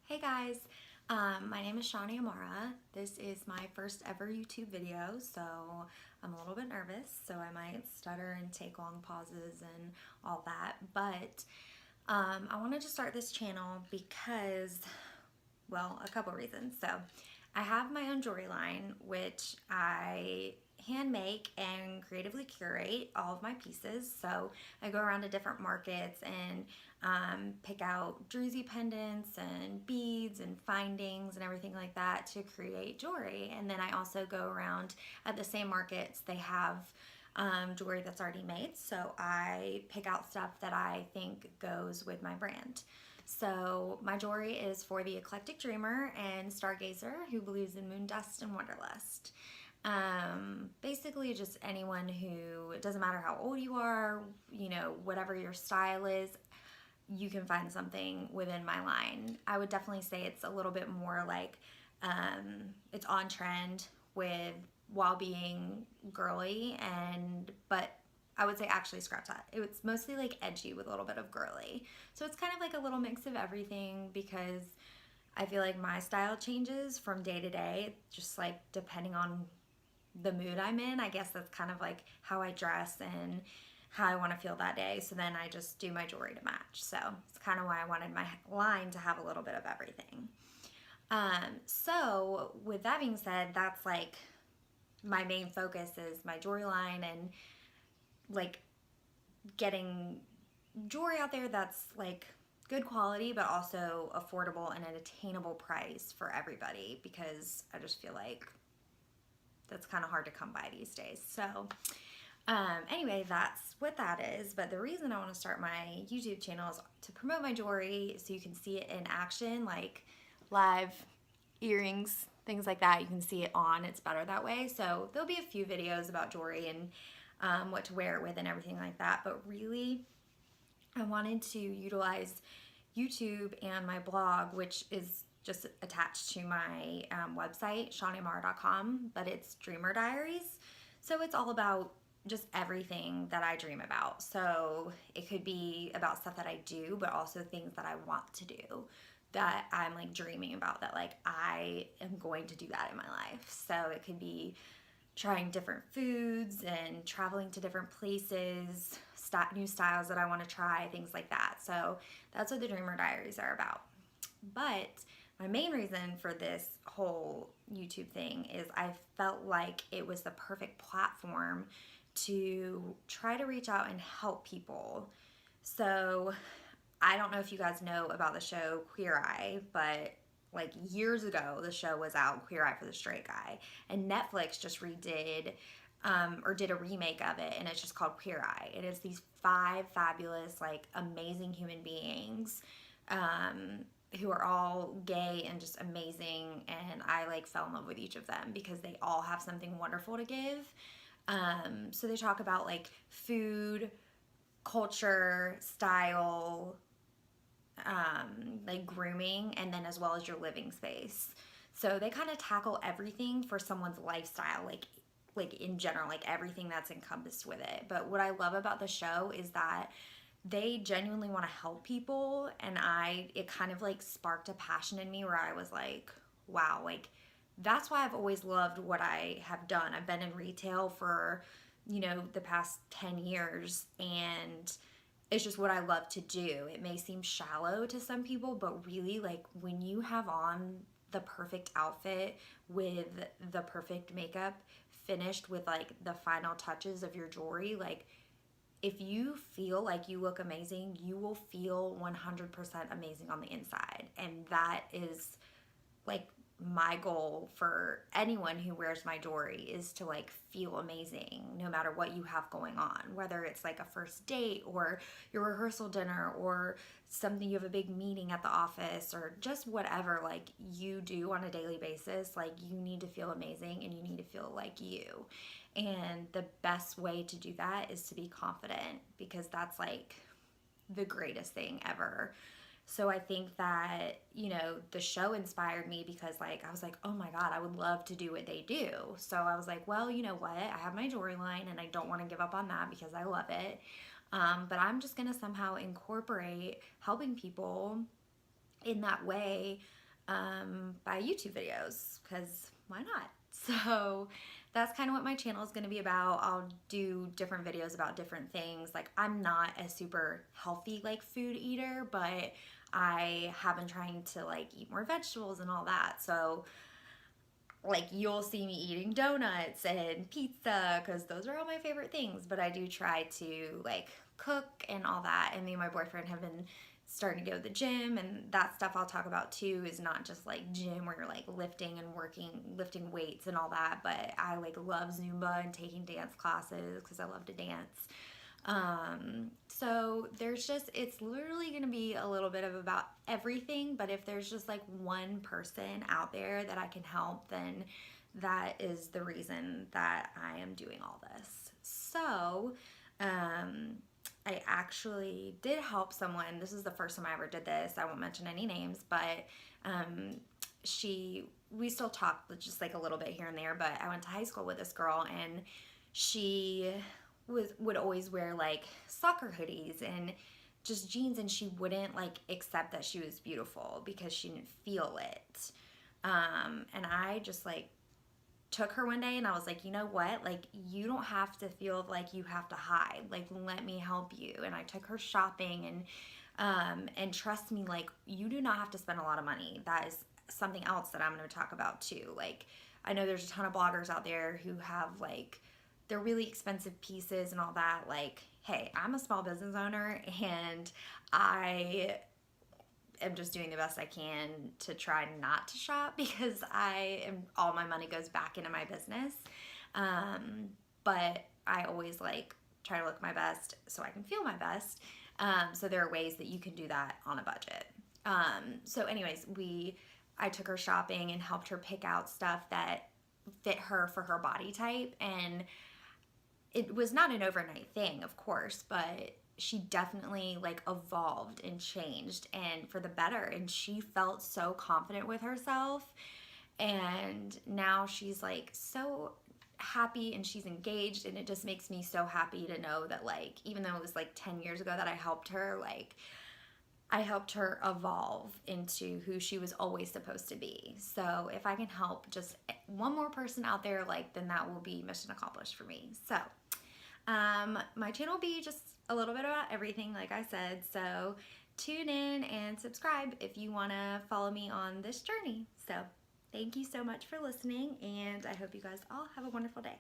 Hey guys, my name is Shani Amara. This is my first ever YouTube video, so I'm a little bit nervous, so I might stutter and take long pauses and all that. But I wanted to start this channel because, well, a couple reasons. So I have my own jewelry line, which I hand make and creatively curate all of my pieces. So I go around to different markets and pick out druzy pendants and beads and findings and everything like that to create jewelry. And then I also go around at the same markets. They have jewelry that's already made. So I pick out stuff that I think goes with my brand. So my jewelry is for the eclectic dreamer and stargazer who believes in moon dust and wanderlust. Basically just anyone who, it doesn't matter how old you are, whatever your style is, you can find something within my line. I would definitely say it's a little bit more like it's on trend with while being girly, but I would say actually scratch that. It's mostly like edgy with a little bit of girly. So it's kind of like a little mix of everything because I feel like my style changes from day to day, just like depending on the mood I'm in. I guess that's kind of like how I dress and how I want to feel that day. So then I just do my jewelry to match. So it's kind of why I wanted my line to have a little bit of everything. So with that being said, that's like my main focus is my jewelry line and like getting jewelry out there that's like good quality but also affordable and an attainable price for everybody, because I just feel like that's kind of hard to come by these days. So anyway, that's what that is. But the reason I want to start my YouTube channel is to promote my jewelry so you can see it in action, like live earrings, things like that. You can see it on. It's better that way. So there'll be a few videos about jewelry and what to wear it with and everything like that. But really, I wanted to utilize YouTube and my blog, which is just attached to my website, shawneamara.com, but it's Dreamer Diaries. So it's all about just everything that I dream about. So it could be about stuff that I do, but also things that I want to do that I'm like dreaming about, that like I am going to do that in my life. So it could be trying different foods and traveling to different places, new styles that I want to try, things like that. So that's what the Dreamer Diaries are about. But my main reason for this whole YouTube thing is I felt like it was the perfect platform to try to reach out and help people. So I don't know if you guys know about the show Queer Eye, but like years ago, the show was out, Queer Eye for the Straight Guy, and Netflix just redid or did a remake of it, and it's just called Queer Eye. It is these 5 fabulous, like amazing human beings who are all gay and just amazing, and I like fell in love with each of them because they all have something wonderful to give. So they talk about like food, culture, style, like grooming, and then as well as your living space. So they kind of tackle everything for someone's lifestyle, like in general, like everything that's encompassed with it. But what I love about the show is that they genuinely want to help people, and it kind of like sparked a passion in me where I was like, wow, like that's why I've always loved what I have done. I've been in retail for, the past 10 years, and it's just what I love to do. It may seem shallow to some people, but really, like when you have on the perfect outfit with the perfect makeup finished with like the final touches of your jewelry, like if you feel like you look amazing, you will feel 100% amazing on the inside. And that is like my goal for anyone who wears my jewelry, is to like feel amazing no matter what you have going on, whether it's like a first date or your rehearsal dinner or something, you have a big meeting at the office, or just whatever like you do on a daily basis. Like you need to feel amazing and you need to feel like you, and the best way to do that is to be confident, because that's like the greatest thing ever. So I think that, the show inspired me because like I was like, oh my God, I would love to do what they do. So I was like, well, you know what? I have my jewelry line and I don't want to give up on that because I love it. But I'm just going to somehow incorporate helping people in that way by YouTube videos, because why not? So that's kind of what my channel is going to be about. I'll do different videos about different things. Like, I'm not a super healthy like food eater, but I have been trying to like eat more vegetables and all that. So like, you'll see me eating donuts and pizza because those are all my favorite things, but I do try to like cook and all that. And me and my boyfriend have been starting to go to the gym, and that stuff I'll talk about too is not just like gym where you're like lifting and lifting weights and all that, but I like love Zumba and taking dance classes because I love to dance. So there's just, it's literally going to be a little bit of about everything, but if there's just like one person out there that I can help, then that is the reason that I am doing all this. So, I actually did help someone. This is the first time I ever did this. I won't mention any names, but we still talk just like a little bit here and there, but I went to high school with this girl, and she would always wear like soccer hoodies and just jeans, and she wouldn't like accept that she was beautiful because she didn't feel it. And I just like took her one day and I was like, you know what? Like, you don't have to feel like you have to hide. Like, let me help you. And I took her shopping, and trust me, like, you do not have to spend a lot of money. That is something else that I'm going to talk about too. Like, I know there's a ton of bloggers out there who have like they're really expensive pieces and all that. Like, hey, I'm a small business owner, and I am just doing the best I can to try not to shop because all my money goes back into my business. But I always like try to look my best so I can feel my best. So there are ways that you can do that on a budget. So anyways, I took her shopping and helped her pick out stuff that fit her for her body type, and it was not an overnight thing, of course, but she definitely like evolved and changed, and for the better, and she felt so confident with herself, and now she's like so happy and she's engaged, and it just makes me so happy to know that, like, even though it was like 10 years ago that I helped her, like, I helped her evolve into who she was always supposed to be. So if I can help just one more person out there, like, then that will be mission accomplished for me. So my channel will be just a little bit about everything, like I said. So tune in and subscribe if you want to follow me on this journey. So thank you so much for listening, and I hope you guys all have a wonderful day.